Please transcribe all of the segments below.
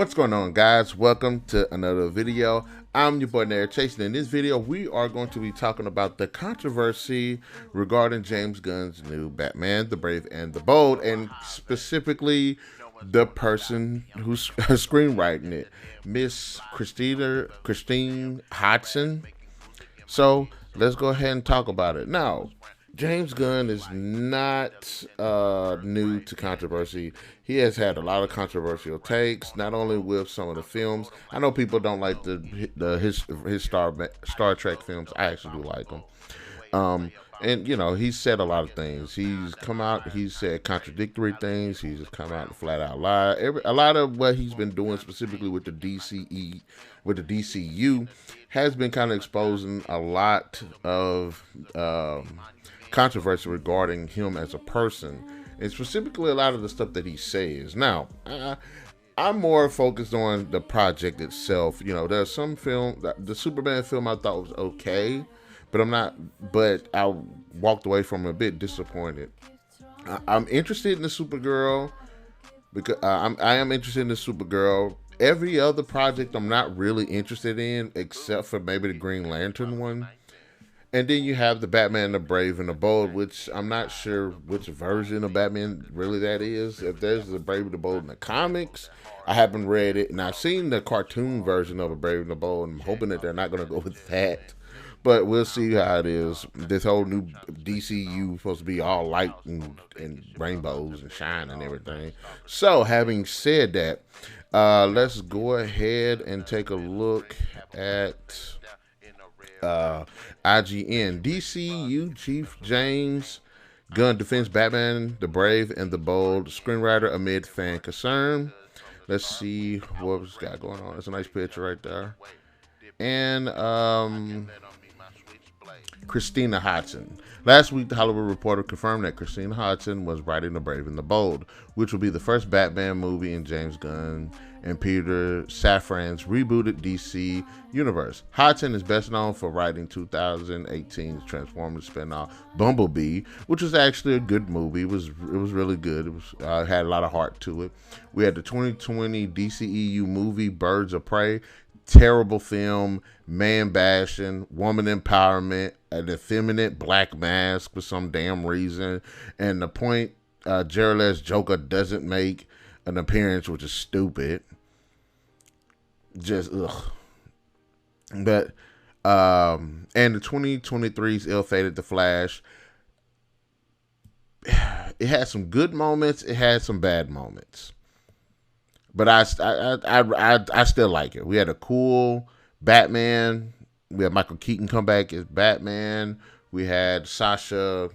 What's going on, guys? Welcome to another video. I'm your boy NarikChase, and in this video we are going to be talking about the controversy regarding James Gunn's new Batman, the Brave and the Bold, and specifically the person who's screenwriting it, Miss Christine Hodson. So let's go ahead and talk about it. Now, James Gunn is not new to controversy. He has had a lot of controversial takes, not only with some of the films. I know people don't like his Star Trek films. I actually do like them. And you know, he's said a lot of things. He's come out. He's said contradictory things. He's just come out and flat out lie. A lot of what he's been doing, specifically with the DCU, has been kind of exposing a lot of controversy regarding him as a person, and specifically a lot of the stuff that he says. Now, I'm more focused on the project itself. You know, there's some film, the Superman film, I thought was okay, but I walked away from it a bit disappointed. I'm interested in the Supergirl because I am interested in the Supergirl. Every other project I'm not really interested in, except for maybe the Green Lantern one. And then you have the Batman, the Brave, and the Bold, which I'm not sure which version of Batman really that is. If there's the Brave and the Bold in the comics, I haven't read it. And I've seen the cartoon version of a Brave and the Bold, and I'm hoping that they're not going to go with that. But we'll see how it is. This whole new DCU supposed to be all light and rainbows and shine and everything. So, having said that, let's go ahead and take a look at IGN. DCU chief James Gunn defends Batman, the Brave and the Bold screenwriter amid fan concern. Let's see what we've got going on. It's a nice picture right there. And Christina Hodson. Last week, The Hollywood Reporter confirmed that Christina Hodson was writing The Brave and the Bold, which will be the first Batman movie in James Gunn and Peter Safran's rebooted DC universe. Hodson is best known for writing 2018's Transformers spinoff Bumblebee, which was actually a good movie. It was really good. It was had a lot of heart to it. We had the 2020 DCEU movie Birds of Prey. Terrible film, man bashing, woman empowerment, an effeminate black mask for some damn reason, and the point Jared Leto's Joker doesn't make an appearance, which is stupid. Just ugh. But and the 2023's ill-fated The Flash. It had some good moments. It had some bad moments. But I still like it. We had a cool Batman. We had Michael Keaton come back as Batman. We had Sasha,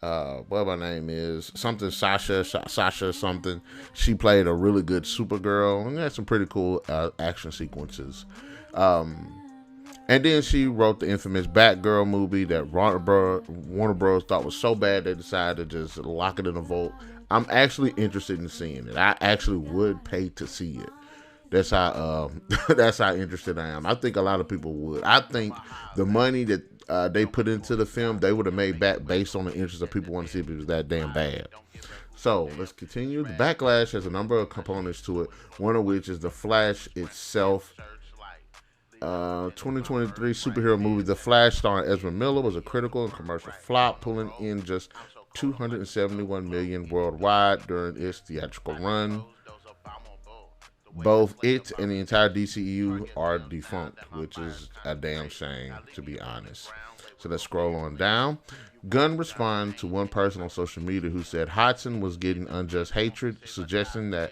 whatever her name is, something Sasha something. She played a really good Supergirl, and had some pretty cool action sequences. And then she wrote the infamous Batgirl movie that Warner Bros. Thought was so bad they decided to just lock it in a vault. I'm actually interested in seeing it. I actually would pay to see it. That's how that's how interested I am. I think a lot of people would. I think the money that they put into the film, they would have made back based on the interest of people wanting to see if it was that damn bad. So let's continue. The Backlash has a number of components to it, one of which is the Flash itself. 2023 superhero movie The Flash starring Ezra Miller was a critical and commercial flop, pulling in just $271 million worldwide during its theatrical run. Both it and the entire DCEU are defunct, which is a damn shame, to be honest. So let's scroll on down. Gunn responded to one person on social media who said Hodson was getting unjust hatred, suggesting the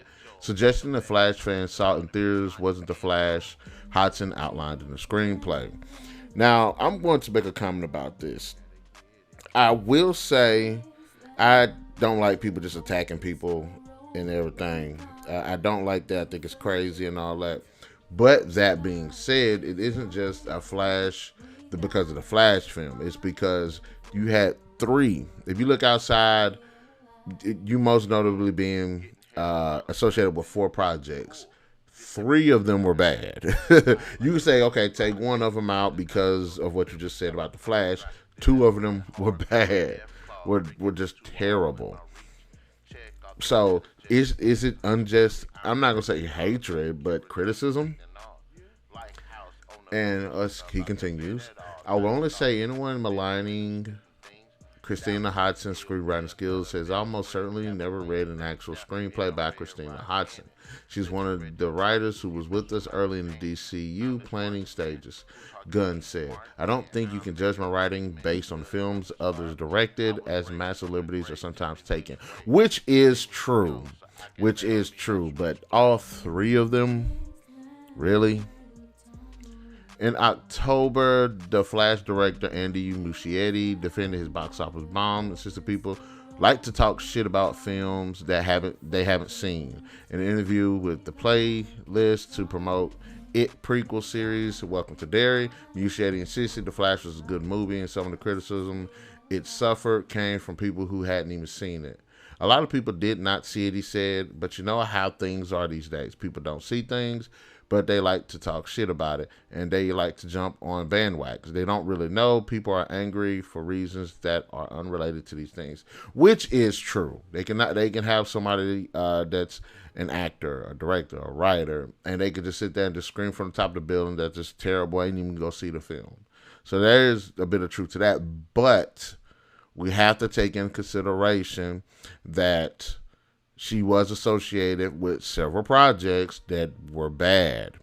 Flash fans saw in theaters wasn't the Flash Hodson outlined in the screenplay. Now, I'm going to make a comment about this. I will say I don't like people just attacking people and everything. I don't like that. I think it's crazy and all that. But that being said, it isn't just a Flash because of the Flash film. It's because you had three. If you look outside, you most notably being associated with 4 projects. 3 of them were bad. You can say, okay, take one of them out because of what you just said about the Flash. 2 of them were bad. Were just terrible. So is it unjust? I'm not gonna say hatred, but criticism. And he continues. I will only say anyone maligning Christina Hodson's screenwriting skills has almost certainly never read an actual screenplay by Christina Hodson. She's one of the writers who was with us early in the DCU planning stages. Gunn said, I don't think you can judge my writing based on films others directed, as massive liberties are sometimes taken. Which is true. But all three of them, really? In October, the Flash director Andy Muschietti defended his box office bomb and says that people like to talk shit about films that they haven't seen. In an interview with the Playlist to promote It prequel series, Welcome to Derry, Muschietti insisted the Flash was a good movie, and some of the criticism it suffered came from people who hadn't even seen it. A lot of people did not see it, he said, but you know how things are these days. People don't see things, but they like to talk shit about it, and they like to jump on bandwagons. They don't really know. People are angry for reasons that are unrelated to these things, which is true. They can have somebody that's an actor, a director, a writer, and they could just sit there and just scream from the top of the building that's just terrible, ain't even go see the film. So there is a bit of truth to that, but we have to take in consideration that she was associated with several projects that were bad.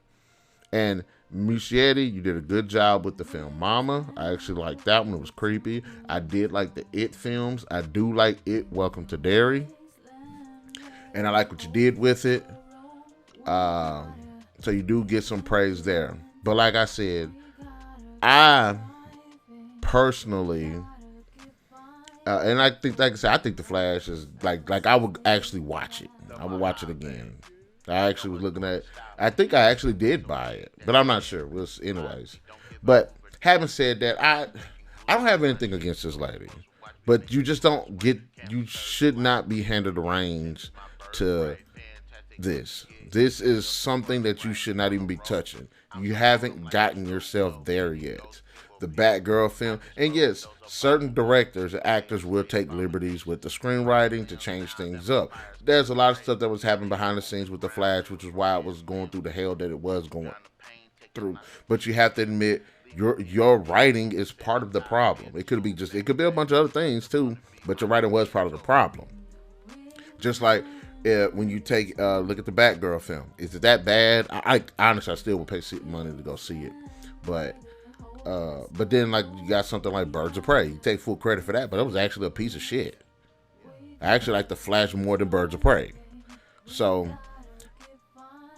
And Muschietti, you did a good job with the film Mama. I actually liked that one. It was creepy. I did like the It films. I do like It, Welcome to Derry. And I like what you did with it. So you do get some praise there. But like I said, I personally... and I think, like I said, I think The Flash is like I would actually watch it. I would watch it again. I actually was looking at. I think I actually did buy it, but I'm not sure. Anyways, but having said that, I don't have anything against this lady, but you just don't get. You should not be handed the reins to this. This is something that you should not even be touching. You haven't gotten yourself there yet. The Batgirl film. And yes, certain directors and actors will take liberties with the screenwriting to change things up. There's a lot of stuff that was happening behind the scenes with The Flash, which is why it was going through the hell that it was going through. But you have to admit, your writing is part of the problem. It could be a bunch of other things too, but your writing was part of the problem. Just like when you take look at the Batgirl film. Is it that bad? I honestly, I still would pay money to go see it. But then, like, you got something like Birds of Prey. You take full credit for that, but it was actually a piece of shit. I actually like The Flash more than Birds of Prey. So,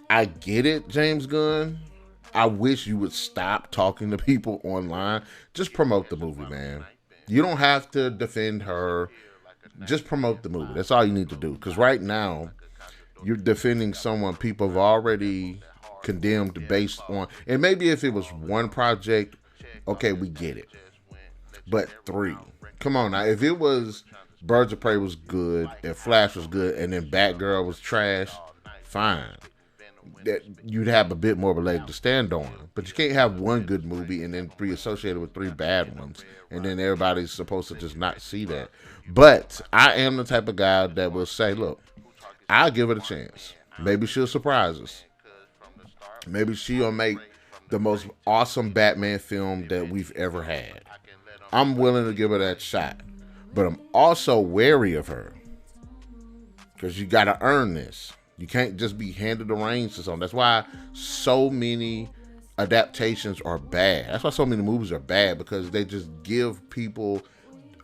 I get it, James Gunn. I wish you would stop talking to people online. Just promote the movie, man. You don't have to defend her. Just promote the movie. That's all you need to do. Because right now, you're defending someone people have already condemned based on... And maybe if it was one project... Okay, we get it. But 3. Come on now. If it was Birds of Prey was good, if Flash was good, and then Batgirl was trash, fine. That you'd have a bit more of a leg to stand on. But you can't have one good movie and then be associated with 3 bad ones. And then everybody's supposed to just not see that. But I am the type of guy that will say, look, I'll give it a chance. Maybe she'll surprise us. Maybe she'll make the most awesome Batman film that we've ever had. I'm willing to give her that shot. But I'm also wary of her. Because you got to earn this. You can't just be handed the reins to something. That's why so many adaptations are bad. That's why so many movies are bad. Because they just give people...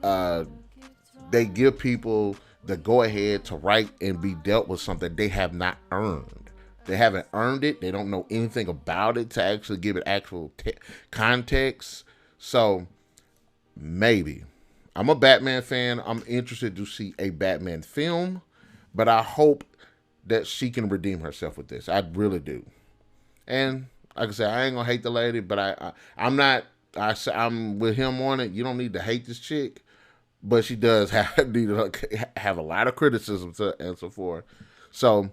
they give people the go-ahead to write and be dealt with something they have not earned. They haven't earned it. They don't know anything about it to actually give it actual context. So, maybe. I'm a Batman fan. I'm interested to see a Batman film. But I hope that she can redeem herself with this. I really do. And, like I said, I ain't going to hate the lady. But I'm with him on it. You don't need to hate this chick. But she does have a lot of criticism to answer for. So...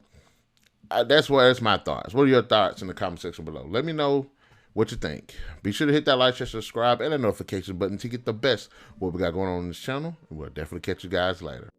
that's my thoughts. What are your thoughts in the comment section below? Let me know what you think. Be sure to hit that like, share, subscribe, and the notification button to get the best what we got going on in this channel. And we'll definitely catch you guys later.